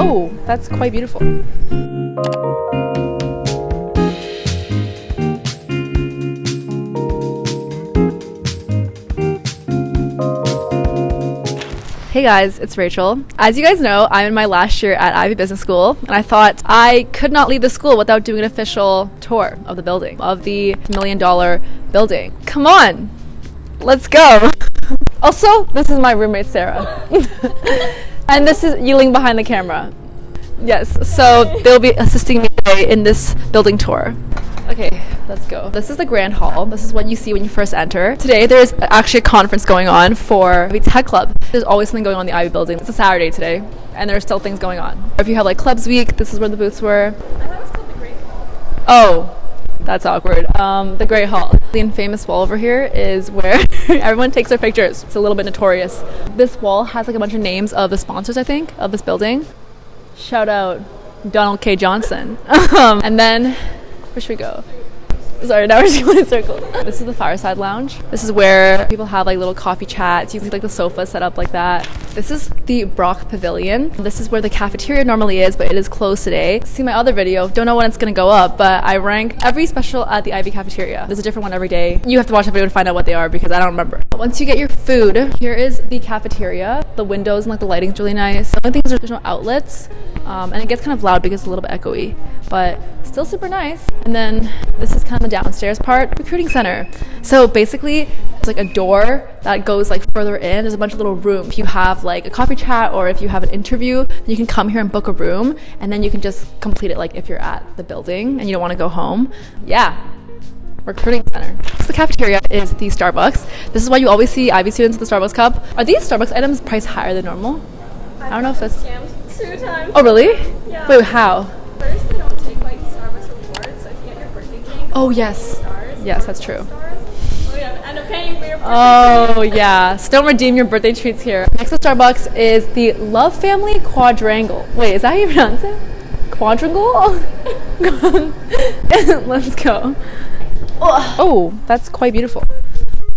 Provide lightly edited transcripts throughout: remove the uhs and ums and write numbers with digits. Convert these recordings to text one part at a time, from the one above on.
Oh, that's quite beautiful. Hey guys, it's Rachel. As you guys know, I'm in my last year at Ivey Business School, and I thought I could not leave the school without doing an official tour of the building, of the $1 million building. Come on, let's go. Also, this is my roommate, Sarah. And this is Yiling behind the camera. Yes, so they'll be assisting me today in this building tour. Okay, let's go. This is the grand hall. This is what you see when you first enter. Today, there's actually a conference going on for the tech club. There's always something going on in the Ivey building. It's a Saturday today, and there's still things going on. If you have like clubs week, this is where the booths were. I thought it was called the Great Hall. Oh, that's awkward. The Great Hall. The infamous wall over here is where everyone takes their pictures. It's a little bit notorious. This wall has like a bunch of names of the sponsors, I think, of this building. Shout out Donald K. Johnson. And then, where should we go? Sorry, now we're just going in a circle. This is the fireside lounge. This is where people have like little coffee chats. You can see like the sofa set up like that. This is the Brock Pavilion. This is where the cafeteria normally is, but it is closed today. See my other video. Don't know when it's gonna go up, but I rank every special at the Ivey cafeteria. There's a different one every day. You have to watch the video to find out what they are because I don't remember. Once you get your food, here is the cafeteria. The windows and like the lighting's really nice. The only thing is there's no outlets, and it gets kind of loud because it's a little bit echoey, but still super nice. And then this is kind of the downstairs part, recruiting center. So basically it's like a door that goes like further in. There's a bunch of little rooms. If you have like a coffee chat or if you have an interview, then you can come here and book a room, and then you can just complete it like if you're at the building and you don't want to go home. Yeah, recruiting center. So the cafeteria is the Starbucks. This is why you always see Ivey students with the Starbucks cup. Are these Starbucks items priced higher than normal? I don't know if that's scammed 2 times. Oh really? Yeah. Wait, how? First, they don't take like Starbucks rewards, so if you get your birthday drink, Oh yes. stars, Yes, that's true. well, you have to end up paying for your birthday Oh yeah, so don't redeem your birthday treats here. Next to Starbucks is the Love Family Quadrangle. Wait, is that how you pronounce it? Quadrangle? Let's go. Oh, that's quite beautiful.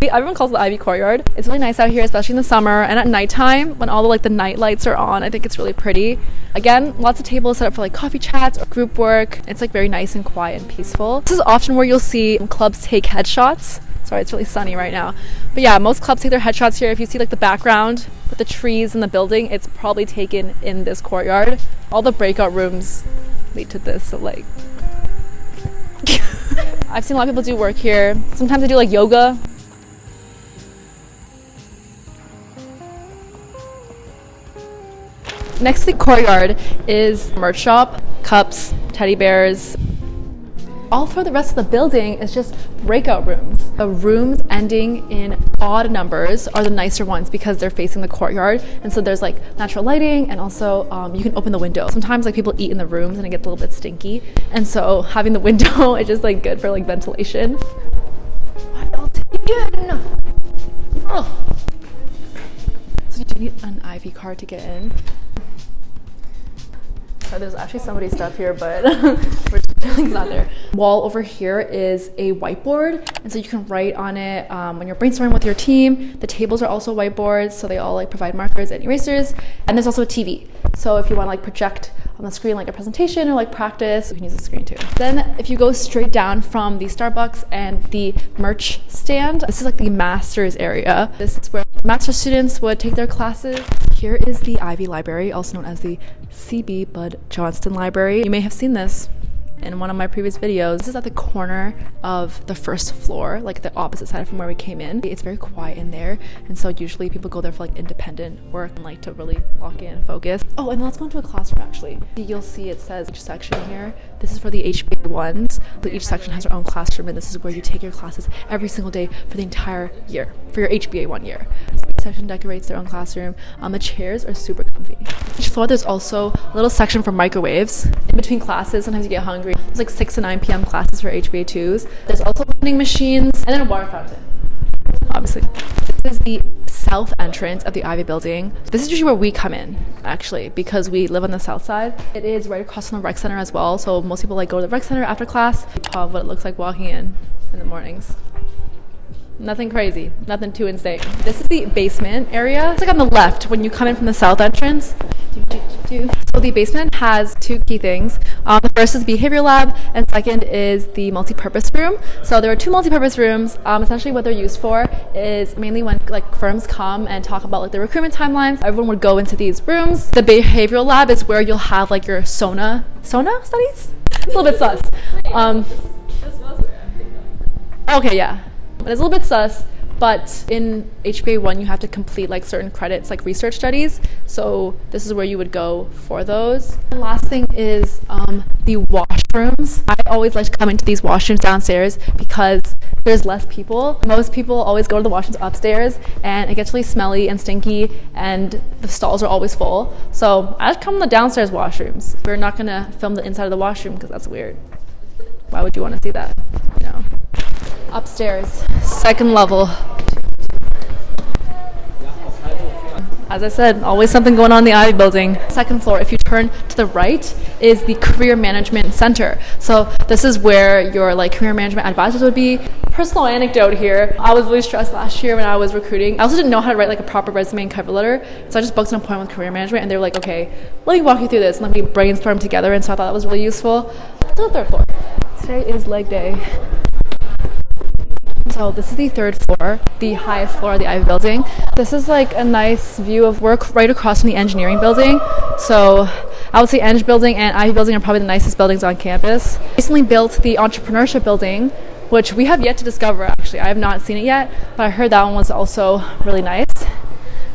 Everyone calls it the Ivey courtyard. It's really nice out here, especially in the summer and at nighttime when all the like the night lights are on. I think it's really pretty. Again, lots of tables set up for like coffee chats or group work. It's like very nice and quiet and peaceful. This is often where you'll see clubs take headshots. Sorry, it's really sunny right now. But yeah, most clubs take their headshots here. If you see like the background with the trees and the building, it's probably taken in this courtyard. All the breakout rooms lead to this, so like I've seen a lot of people do work here. Sometimes they do like yoga. Next to the courtyard is merch shop, cups, teddy bears. All for the rest of the building is just breakout rooms. The rooms ending in odd numbers are the nicer ones because they're facing the courtyard, and so there's like natural lighting, and also you can open the window. Sometimes like people eat in the rooms and it gets a little bit stinky, and so having the window is just like good for like ventilation. Oh. So you do need an Ivey card to get in. So there's actually somebody's stuff here, but it's not there. Wall over here is a whiteboard, and so you can write on it when you're brainstorming with your team. The tables are also whiteboards, so they all like provide markers and erasers. And there's also a TV, so if you want to like project on the screen like a presentation or like practice, you can use the screen too. Then if you go straight down from the Starbucks and the merch stand, this is like the master's area. This is where master students would take their classes. Here is the Ivey Library, also known as the C.B. Bud Johnston Library. You may have seen this in one of my previous videos. This is at the corner of the first floor, like the opposite side from where we came in. It's very quiet in there, and so usually people go there for like independent work and like to really lock in and focus. Oh, and let's go into a classroom actually. You'll see it says each section here. This is for the HBA1s. Each section has their own classroom, and this is where you take your classes every single day for the entire year, for your HBA1 year. So each section decorates their own classroom. The chairs are super comfy. Each floor there's also a little section for microwaves. In between classes, sometimes you get hungry. There's like 6 to 9 p.m. classes for HBA2s. There's also vending machines and then a water fountain, obviously. This is the south entrance of the Ivey building. This is usually where we come in, actually, because we live on the south side. It is right across from the rec center as well, so most people like go to the rec center after class. Of what it looks like walking in the mornings. Nothing crazy, nothing too insane. This is the basement area. It's like on the left when you come in from the south entrance. So the basement has two key things. The first is behavior lab, and second is the multi-purpose room. So there are two multi-purpose rooms. Essentially what they're used for is mainly when like firms come and talk about like the recruitment timelines, everyone would go into these rooms. The behavioral lab is where you'll have like your sona studies? It's a little bit sus. Okay, yeah. But it's a little bit sus, but in HBA1 you have to complete like certain credits like research studies, so this is where you would go for those. And last thing is the washrooms. I always like to come into these washrooms downstairs because there's less people. Most people always go to the washrooms upstairs and it gets really smelly and stinky and the stalls are always full, so I just come in the downstairs washrooms. We're not gonna film the inside of the washroom because that's weird. Why would you want to see that? You know. Upstairs, second level. As I said, always something going on in the Ivey building. Second floor, if you turn to the right, is the career management center. So this is where your like career management advisors would be. Personal anecdote here. I was really stressed last year when I was recruiting. I also didn't know how to write like a proper resume and cover letter. So I just booked an appointment with career management and they were like, okay, let me walk you through this and let me brainstorm together. And so I thought that was really useful. To the third floor. Today is leg day. So this is the third floor, the highest floor of the Ivey building. This is like a nice view of work right across from the engineering building. So I would say Eng building and Ivey building are probably the nicest buildings on campus. Recently built the entrepreneurship building, which we have yet to discover actually. I have not seen it yet, but I heard that one was also really nice.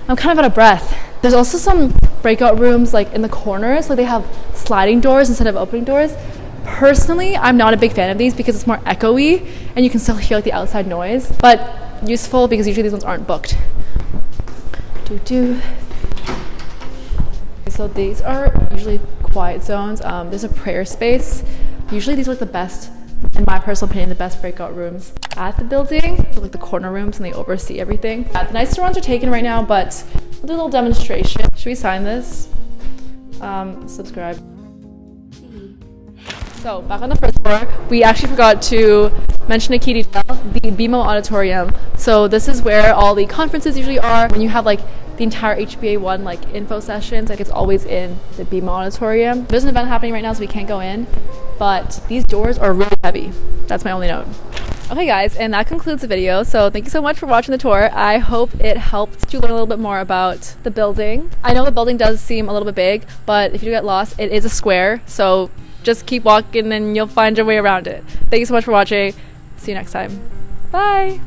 I'm kind of out of breath. There's also some breakout rooms like in the corners, so they have sliding doors instead of opening doors. Personally, I'm not a big fan of these because it's more echoey and you can still hear like the outside noise, but useful because usually these ones aren't booked. So these are usually quiet zones. There's a prayer space. Usually these are like the best, in my personal opinion, the best breakout rooms at the building, so like the corner rooms, and they oversee everything. The nicer ones are taken right now, but we'll do a little demonstration. Should we sign this? Subscribe. So back on the first floor, we actually forgot to mention a key detail, the BMO auditorium. So this is where all the conferences usually are. When you have like the entire HBA1 like info sessions, like it's always in the BMO auditorium. There's an event happening right now, so we can't go in, but these doors are really heavy. That's my only note. Okay guys, and that concludes the video. So thank you so much for watching the tour. I hope it helped you learn a little bit more about the building. I know the building does seem a little bit big, but if you do get lost, it is a square. So just keep walking and you'll find your way around it. Thank you so much for watching. See you next time. Bye.